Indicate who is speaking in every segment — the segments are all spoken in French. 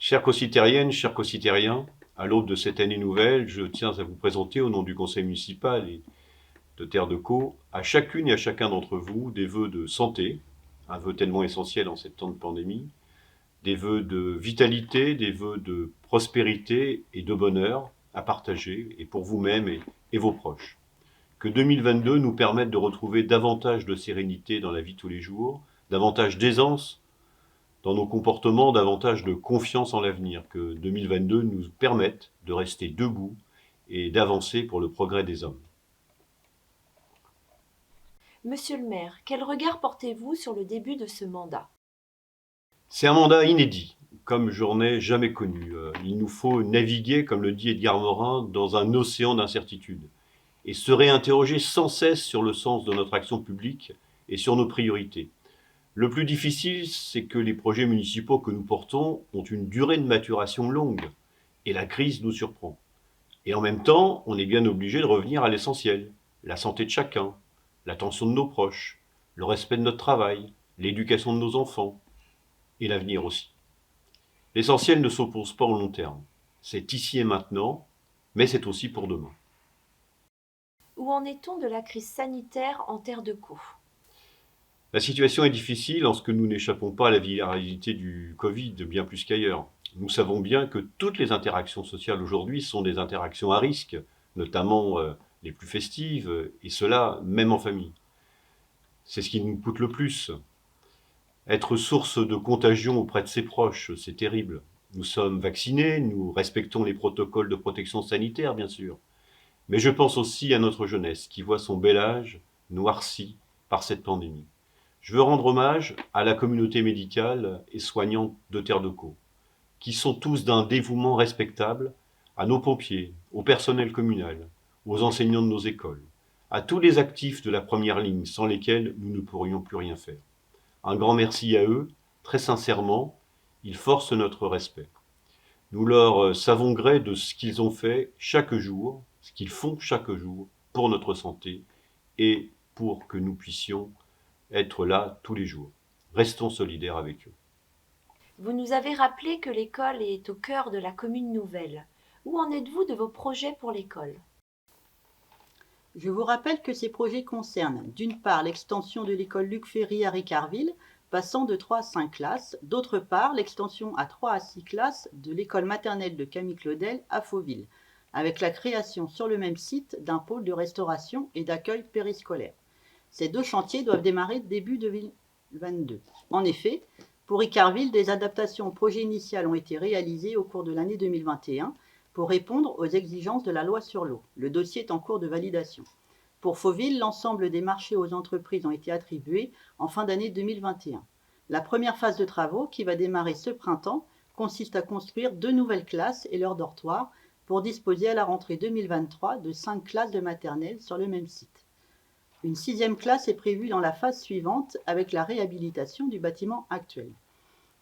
Speaker 1: Chères concitoyennes, chers concitoyens, à l'aube de cette année nouvelle, je tiens à vous présenter au nom du conseil municipal et de Terre de Caux, à chacune et à chacun d'entre vous, des vœux de santé, un vœu tellement essentiel en ces temps de pandémie, des vœux de vitalité, des vœux de prospérité et de bonheur à partager, et pour vous-même et vos proches. Que 2022 nous permette de retrouver davantage de sérénité dans la vie de tous les jours, davantage d'aisance dans nos comportements, davantage de confiance en l'avenir. Que 2022 nous permette de rester debout et d'avancer pour le progrès des hommes.
Speaker 2: Monsieur le maire, quel regard portez-vous sur le début de ce mandat?
Speaker 1: C'est un mandat inédit, comme je n'en ai jamais connu. Il nous faut naviguer, comme le dit Edgar Morin, dans un océan d'incertitudes et se réinterroger sans cesse sur le sens de notre action publique et sur nos priorités. Le plus difficile, c'est que les projets municipaux que nous portons ont une durée de maturation longue et la crise nous surprend. Et en même temps, on est bien obligé de revenir à l'essentiel, la santé de chacun, l'attention de nos proches, le respect de notre travail, l'éducation de nos enfants et l'avenir aussi. L'essentiel ne s'oppose pas au long terme. C'est ici et maintenant, mais c'est aussi pour demain.
Speaker 2: Où en est-on de la crise sanitaire en Terre de Caux?
Speaker 1: La situation est difficile lorsque nous n'échappons pas à la viralité du Covid bien plus qu'ailleurs. Nous savons bien que toutes les interactions sociales aujourd'hui sont des interactions à risque, notamment les plus festives, et cela même en famille. C'est ce qui nous coûte le plus. Être source de contagion auprès de ses proches, c'est terrible. Nous sommes vaccinés, nous respectons les protocoles de protection sanitaire, bien sûr. Mais je pense aussi à notre jeunesse qui voit son bel âge noirci par cette pandémie. Je veux rendre hommage à la communauté médicale et soignante de Terre de Caux, qui sont tous d'un dévouement respectable, à nos pompiers, au personnel communal, aux enseignants de nos écoles, à tous les actifs de la première ligne sans lesquels nous ne pourrions plus rien faire. Un grand merci à eux, très sincèrement, ils forcent notre respect. Nous leur savons gré de ce qu'ils ont fait chaque jour, ce qu'ils font chaque jour pour notre santé et pour que nous puissions être là tous les jours. Restons solidaires avec eux.
Speaker 2: Vous nous avez rappelé que l'école est au cœur de la commune nouvelle. Où en êtes-vous de vos projets pour l'école?
Speaker 3: Je vous rappelle que ces projets concernent d'une part l'extension de l'école Luc Ferry à Ricarville, passant de 3 à 5 classes, d'autre part l'extension à 3 à 6 classes de l'école maternelle de Camille Claudel à Fauville, avec la création sur le même site d'un pôle de restauration et d'accueil périscolaire. Ces deux chantiers doivent démarrer début 2022. En effet, pour Ricarville, des adaptations au projet initial ont été réalisées au cours de l'année 2021 pour répondre aux exigences de la loi sur l'eau. Le dossier est en cours de validation. Pour Fauville, l'ensemble des marchés aux entreprises ont été attribués en fin d'année 2021. La première phase de travaux, qui va démarrer ce printemps, consiste à construire 2 nouvelles classes et leurs dortoirs pour disposer à la rentrée 2023 de 5 classes de maternelle sur le même site. Une 6e classe est prévue dans la phase suivante avec la réhabilitation du bâtiment actuel.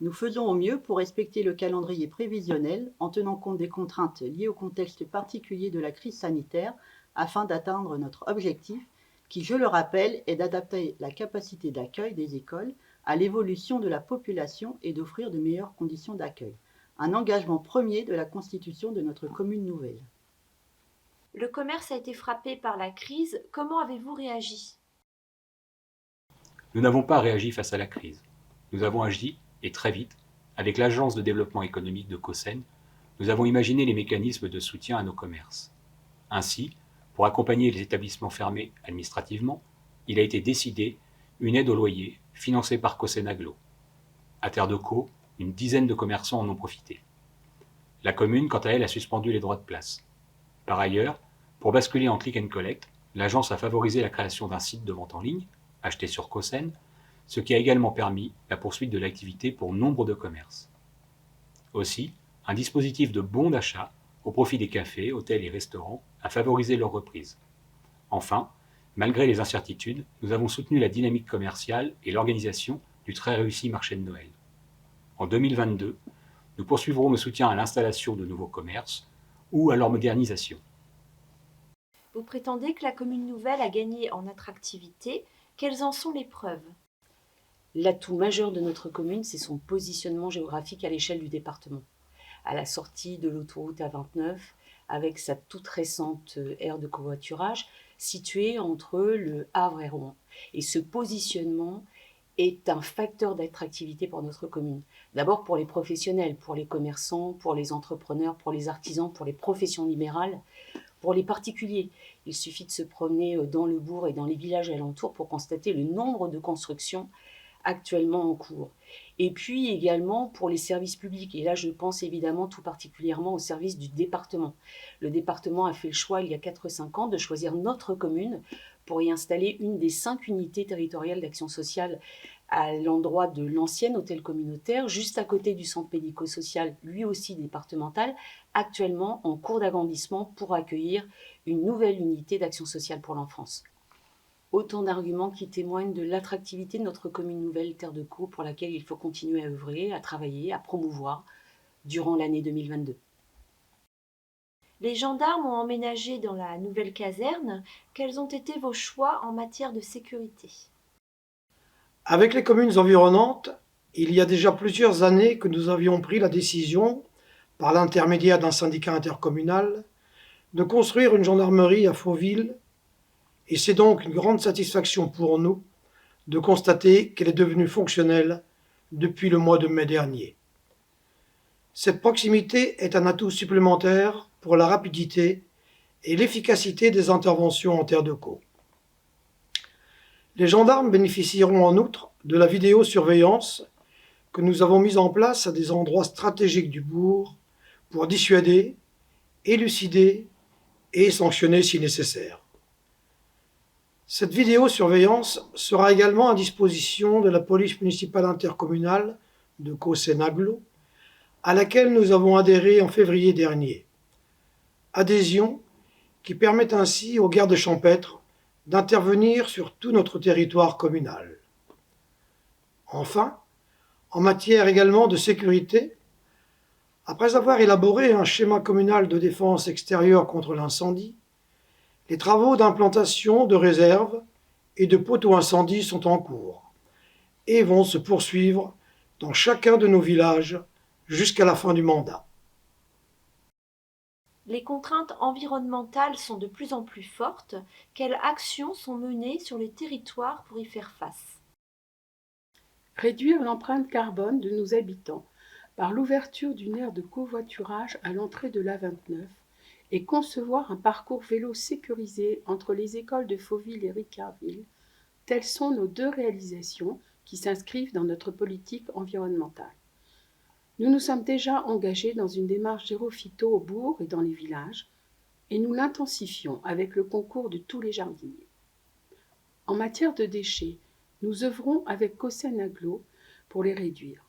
Speaker 3: Nous faisons au mieux pour respecter le calendrier prévisionnel en tenant compte des contraintes liées au contexte particulier de la crise sanitaire afin d'atteindre notre objectif qui, je le rappelle, est d'adapter la capacité d'accueil des écoles à l'évolution de la population et d'offrir de meilleures conditions d'accueil. Un engagement premier de la constitution de notre commune nouvelle.
Speaker 2: Le commerce a été frappé par la crise. Comment avez-vous réagi?
Speaker 4: Nous n'avons pas réagi face à la crise. Nous avons agi, et très vite, avec l'Agence de développement économique de Caussène, nous avons imaginé les mécanismes de soutien à nos commerces. Ainsi, pour accompagner les établissements fermés administrativement, il a été décidé une aide au loyer financée par Caussène Agglo. À Terre de Caux, une dizaine de commerçants en ont profité. La commune, quant à elle, a suspendu les droits de place. Par ailleurs, pour basculer en click and collect, l'agence a favorisé la création d'un site de vente en ligne, acheté sur Caussène, ce qui a également permis la poursuite de l'activité pour nombre de commerces. Aussi, un dispositif de bons d'achat au profit des cafés, hôtels et restaurants a favorisé leur reprise. Enfin, malgré les incertitudes, nous avons soutenu la dynamique commerciale et l'organisation du très réussi marché de Noël. En 2022, nous poursuivrons le soutien à l'installation de nouveaux commerces ou à leur modernisation.
Speaker 2: Vous prétendez que la commune nouvelle a gagné en attractivité. Quelles en sont les preuves?
Speaker 5: L'atout majeur de notre commune, c'est son positionnement géographique à l'échelle du département. à la sortie de l'autoroute A29, avec sa toute récente aire de covoiturage, située entre Le Havre et Rouen. Et ce positionnement est un facteur d'attractivité pour notre commune. D'abord pour les professionnels, pour les commerçants, pour les entrepreneurs, pour les artisans, pour les professions libérales, pour les particuliers. Il suffit de se promener dans le bourg et dans les villages alentours pour constater le nombre de constructions actuellement en cours. Et puis également pour les services publics. Et là, je pense évidemment tout particulièrement aux services du département. Le département a fait le choix, il y a 4 ou 5 ans, de choisir notre commune pour y installer une des 5 unités territoriales d'action sociale à l'endroit de l'ancien hôtel communautaire, juste à côté du centre médico-social, lui aussi départemental, actuellement en cours d'agrandissement pour accueillir une nouvelle unité d'action sociale pour l'enfance. Autant d'arguments qui témoignent de l'attractivité de notre commune nouvelle Terre de Caux, pour laquelle il faut continuer à œuvrer, à travailler, à promouvoir durant l'année 2022.
Speaker 2: Les gendarmes ont emménagé dans la nouvelle caserne. Quels ont été vos choix en matière de sécurité ?
Speaker 6: Avec les communes environnantes, il y a déjà plusieurs années que nous avions pris la décision, par l'intermédiaire d'un syndicat intercommunal, de construire une gendarmerie à Fauville, et c'est donc une grande satisfaction pour nous de constater qu'elle est devenue fonctionnelle depuis le mois de mai dernier. Cette proximité est un atout supplémentaire pour la rapidité et l'efficacité des interventions en Terre de Caux. Les gendarmes bénéficieront en outre de la vidéosurveillance que nous avons mise en place à des endroits stratégiques du bourg pour dissuader, élucider et sanctionner si nécessaire. Cette vidéosurveillance sera également à disposition de la police municipale intercommunale de Caux-Seine-Aglo, à laquelle nous avons adhéré en février dernier. Adhésion qui permet ainsi aux gardes champêtres d'intervenir sur tout notre territoire communal. Enfin, en matière également de sécurité, après avoir élaboré un schéma communal de défense extérieure contre l'incendie, les travaux d'implantation de réserves et de poteaux incendie sont en cours et vont se poursuivre dans chacun de nos villages jusqu'à la fin du mandat.
Speaker 2: Les contraintes environnementales sont de plus en plus fortes. Quelles actions sont menées sur les territoires pour y faire face ?
Speaker 7: Réduire l'empreinte carbone de nos habitants par l'ouverture d'une aire de covoiturage à l'entrée de l'A29 et concevoir un parcours vélo sécurisé entre les écoles de Fauville et Ricarville, telles sont nos 2 réalisations qui s'inscrivent dans notre politique environnementale. Nous nous sommes déjà engagés dans une démarche zéro phyto au bourg et dans les villages, et nous l'intensifions avec le concours de tous les jardiniers. En matière de déchets, nous œuvrons avec Caux-Seine-Aglo pour les réduire.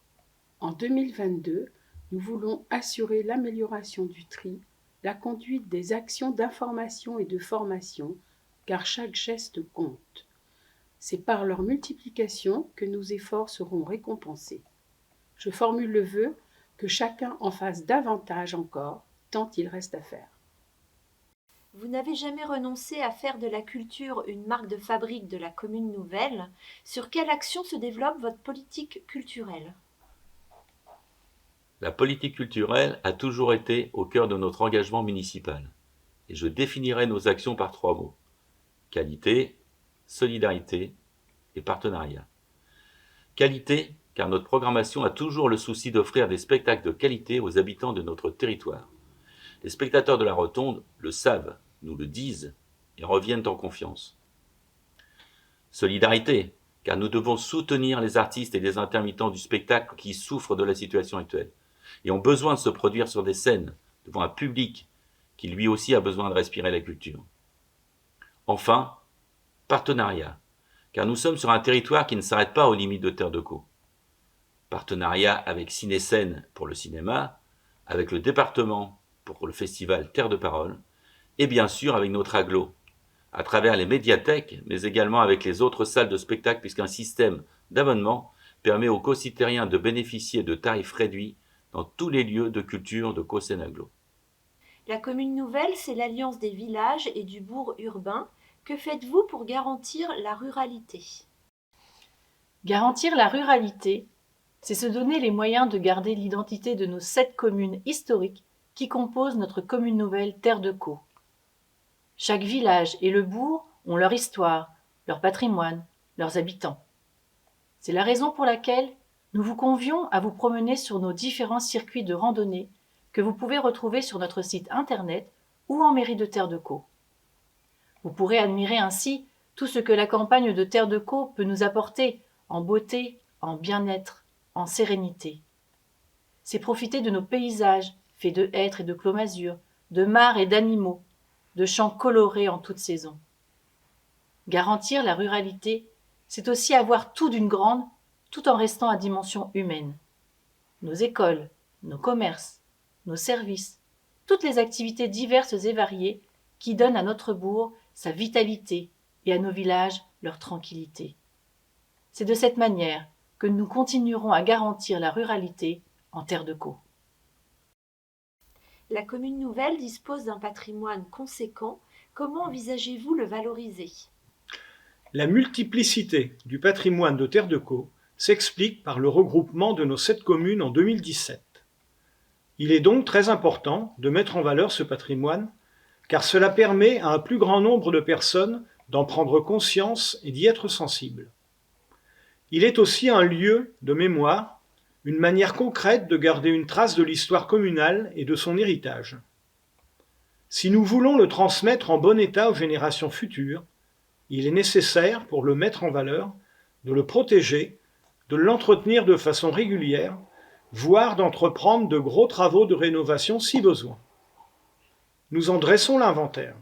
Speaker 7: En 2022, nous voulons assurer l'amélioration du tri, la conduite des actions d'information et de formation, car chaque geste compte. C'est par leur multiplication que nos efforts seront récompensés. Je formule le vœu que chacun en fasse davantage encore, tant il reste à faire.
Speaker 2: Vous n'avez jamais renoncé à faire de la culture une marque de fabrique de la commune nouvelle. Sur quelle action se développe votre politique culturelle ?
Speaker 8: La politique culturelle a toujours été au cœur de notre engagement municipal. Et je définirai nos actions par 3 mots. Qualité, solidarité et partenariat. Qualité, car notre programmation a toujours le souci d'offrir des spectacles de qualité aux habitants de notre territoire. Les spectateurs de la Rotonde le savent, nous le disent et reviennent en confiance. Solidarité, car nous devons soutenir les artistes et les intermittents du spectacle qui souffrent de la situation actuelle et ont besoin de se produire sur des scènes devant un public qui lui aussi a besoin de respirer la culture. Enfin, partenariat, car nous sommes sur un territoire qui ne s'arrête pas aux limites de Terre de Caux. Partenariat avec Ciné-Scène pour le cinéma, avec le département pour le festival Terre de Parole, et bien sûr avec notre agglo, à travers les médiathèques, mais également avec les autres salles de spectacle, puisqu'un système d'abonnement permet aux Caux-Citériens de bénéficier de tarifs réduits dans tous les lieux de culture de Caux-Seine-Aglo.
Speaker 2: La commune nouvelle, c'est l'alliance des villages et du bourg urbain. Que faites-vous pour garantir la ruralité ?
Speaker 7: Garantir la ruralité,
Speaker 9: C'est se donner les moyens de garder l'identité de nos 7 communes historiques qui composent notre commune nouvelle Terre de Caux. Chaque village et le bourg ont leur histoire, leur patrimoine, leurs habitants. C'est la raison pour laquelle nous vous convions à vous promener sur nos différents circuits de randonnée que vous pouvez retrouver sur notre site internet ou en mairie de Terre de Caux. Vous pourrez admirer ainsi tout ce que la campagne de Terre de Caux peut nous apporter en beauté, en bien-être, en sérénité. C'est profiter de nos paysages faits de hêtres et de clos masures, de mares et d'animaux, de champs colorés en toute saison. Garantir la ruralité, c'est aussi avoir tout d'une grande, tout en restant à dimension humaine. Nos écoles, nos commerces, nos services, toutes les activités diverses et variées qui donnent à notre bourg sa vitalité et à nos villages leur tranquillité. C'est de cette manière que nous continuerons à garantir la ruralité en Terre de Caux.
Speaker 2: La commune nouvelle dispose d'un patrimoine conséquent. Comment envisagez-vous le valoriser ?
Speaker 6: La multiplicité du patrimoine de Terre de Caux s'explique par le regroupement de nos 7 communes en 2017. Il est donc très important de mettre en valeur ce patrimoine, car cela permet à un plus grand nombre de personnes d'en prendre conscience et d'y être sensibles. Il est aussi un lieu de mémoire, une manière concrète de garder une trace de l'histoire communale et de son héritage. Si nous voulons le transmettre en bon état aux générations futures, il est nécessaire, pour le mettre en valeur, de le protéger, de l'entretenir de façon régulière, voire d'entreprendre de gros travaux de rénovation si besoin. Nous en dressons l'inventaire.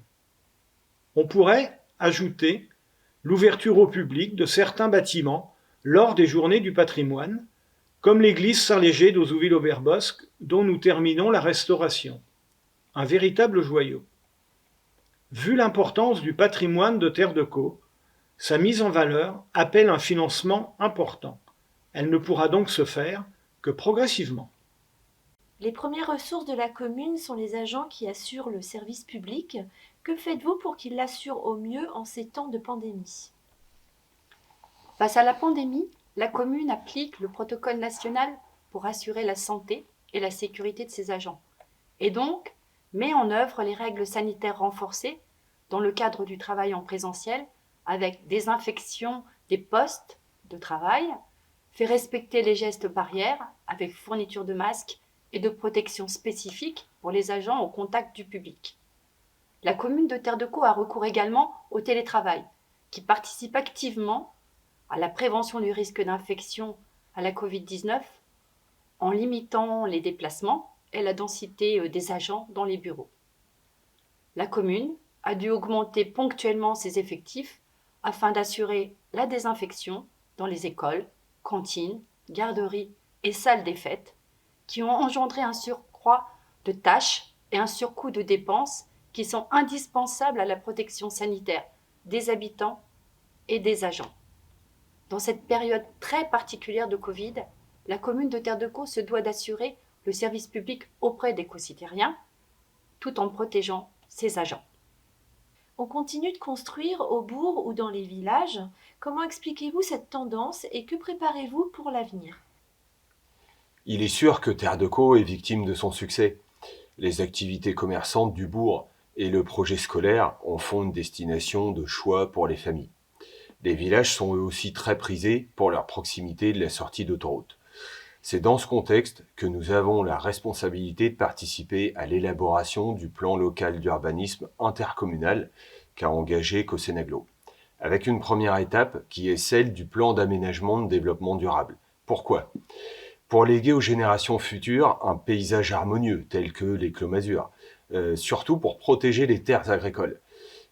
Speaker 6: On pourrait ajouter l'ouverture au public de certains bâtiments lors des journées du patrimoine, comme l'église Saint-Léger d'Auzouville-au-Berbosc, dont nous terminons la restauration. Un véritable joyau. Vu l'importance du patrimoine de Terre de Caux, sa mise en valeur appelle un financement important. Elle ne pourra donc se faire que progressivement.
Speaker 2: Les premières ressources de la commune sont les agents qui assurent le service public. Que faites-vous pour qu'ils l'assurent au mieux en ces temps de pandémie ?
Speaker 5: Face à la pandémie, la commune applique le protocole national pour assurer la santé et la sécurité de ses agents, et donc met en œuvre les règles sanitaires renforcées dans le cadre du travail en présentiel, avec désinfection des postes de travail, fait respecter les gestes barrières avec fourniture de masques et de protection spécifiques pour les agents au contact du public. La commune de Terre de Caux a recours également au télétravail, qui participe activement à la prévention du risque d'infection à la Covid-19 en limitant les déplacements et la densité des agents dans les bureaux. La commune a dû augmenter ponctuellement ses effectifs afin d'assurer la désinfection dans les écoles, cantines, garderies et salles des fêtes, qui ont engendré un surcroît de tâches et un surcoût de dépenses qui sont indispensables à la protection sanitaire des habitants et des agents. Dans cette période très particulière de Covid, la commune de Terre de Caux se doit d'assurer le service public auprès des concitoyens, tout en protégeant ses agents.
Speaker 2: On continue de construire au bourg ou dans les villages. Comment expliquez-vous cette tendance et que préparez-vous pour l'avenir ?
Speaker 10: Il est sûr que Terre de Caux est victime de son succès. Les activités commerçantes du bourg et le projet scolaire en font une destination de choix pour les familles. Les villages sont eux aussi très prisés pour leur proximité de la sortie d'autoroute. C'est dans ce contexte que nous avons la responsabilité de participer à l'élaboration du plan local d'urbanisme intercommunal qu'a engagé Cossenaglo, avec une première étape qui est celle du plan d'aménagement de développement durable. Pourquoi ? Pour léguer aux générations futures un paysage harmonieux tel que les clos masures, surtout pour protéger les terres agricoles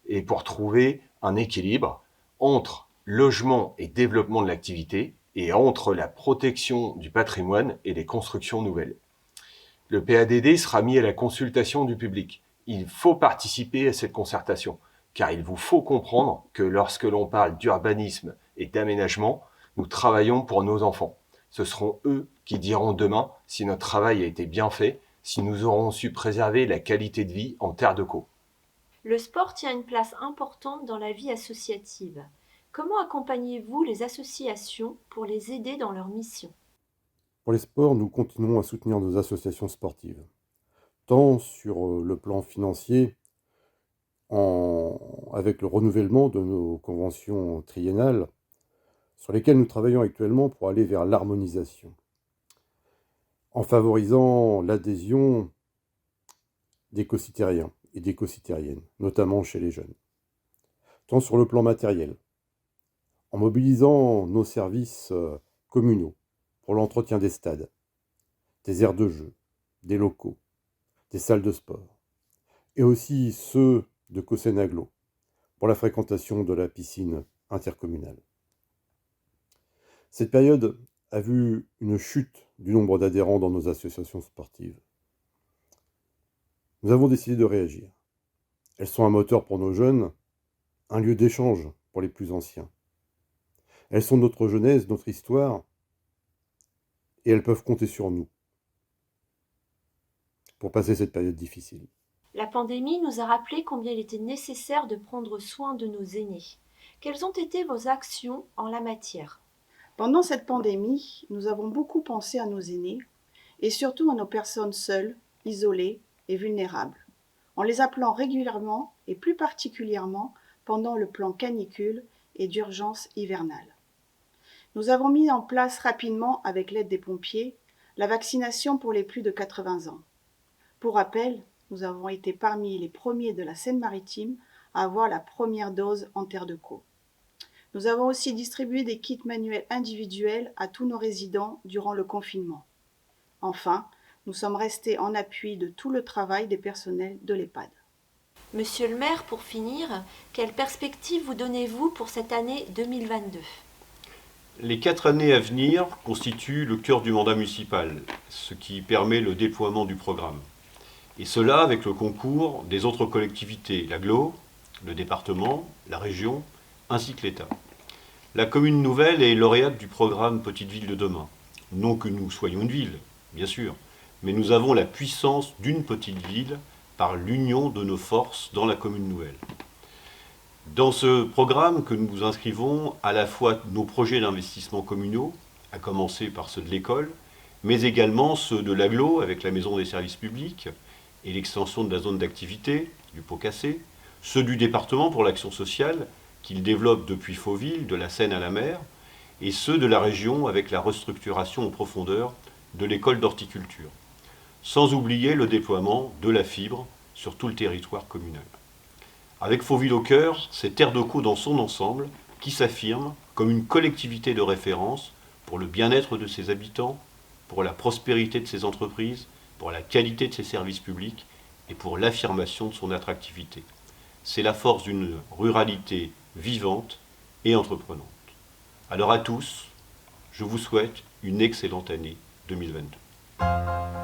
Speaker 10: et pour trouver un équilibre entre logement et développement de l'activité et entre la protection du patrimoine et les constructions nouvelles. Le PADD sera mis à la consultation du public. Il faut participer à cette concertation, car il vous faut comprendre que lorsque l'on parle d'urbanisme et d'aménagement, nous travaillons pour nos enfants. Ce seront eux qui diront demain si notre travail a été bien fait, si nous aurons su préserver la qualité de vie en Terre de Caux.
Speaker 2: Le sport tient une place importante dans la vie associative. Comment accompagnez-vous les associations pour les aider dans leur mission ?
Speaker 11: Pour les sports, nous continuons à soutenir nos associations sportives, tant sur le plan financier, avec le renouvellement de nos conventions triennales, sur lesquelles nous travaillons actuellement pour aller vers l'harmonisation, en favorisant l'adhésion d'éco-citoyens et d'éco-citoyennes, notamment chez les jeunes, tant sur le plan matériel, en mobilisant nos services communaux pour l'entretien des stades, des aires de jeu, des locaux, des salles de sport, et aussi ceux de Cossen-Aglo pour la fréquentation de la piscine intercommunale. Cette période a vu une chute du nombre d'adhérents dans nos associations sportives. Nous avons décidé de réagir. Elles sont un moteur pour nos jeunes, un lieu d'échange pour les plus anciens. Elles sont notre jeunesse, notre histoire, et elles peuvent compter sur nous pour passer cette période difficile.
Speaker 2: La pandémie nous a rappelé combien il était nécessaire de prendre soin de nos aînés. Quelles ont été vos actions en la matière ?
Speaker 7: Pendant cette pandémie, nous avons beaucoup pensé à nos aînés et surtout à nos personnes seules, isolées et vulnérables, en les appelant régulièrement et plus particulièrement pendant le plan canicule et d'urgence hivernale. Nous avons mis en place rapidement, avec l'aide des pompiers, la vaccination pour les plus de 80 ans. Pour rappel, nous avons été parmi les premiers de la Seine-Maritime à avoir la première dose en Terre de Caux. Nous avons aussi distribué des kits manuels individuels à tous nos résidents durant le confinement. Enfin, nous sommes restés en appui de tout le travail des personnels de l'EHPAD.
Speaker 2: Monsieur le maire, pour finir, quelle perspective vous donnez-vous pour cette année 2022 ?
Speaker 1: Les 4 années à venir constituent le cœur du mandat municipal, ce qui permet le déploiement du programme. Et cela avec le concours des autres collectivités, l'agglo, le département, la région, ainsi que l'État. La commune nouvelle est lauréate du programme Petite Ville de demain. Non que nous soyons une ville, bien sûr, mais nous avons la puissance d'une petite ville par l'union de nos forces dans la commune nouvelle. Dans ce programme que nous inscrivons à la fois nos projets d'investissement communaux, à commencer par ceux de l'école, mais également ceux de l'agglo avec la maison des services publics et l'extension de la zone d'activité, du pot cassé, ceux du département pour l'action sociale, qu'il développe depuis Fauville, de la Seine à la mer, et ceux de la région avec la restructuration en profondeur de l'école d'horticulture, sans oublier le déploiement de la fibre sur tout le territoire communal. Avec Fauville au cœur, c'est Terre de Caux dans son ensemble qui s'affirme comme une collectivité de référence pour le bien-être de ses habitants, pour la prospérité de ses entreprises, pour la qualité de ses services publics et pour l'affirmation de son attractivité. C'est la force d'une ruralité vivante et entreprenante. Alors à tous, je vous souhaite une excellente année 2022.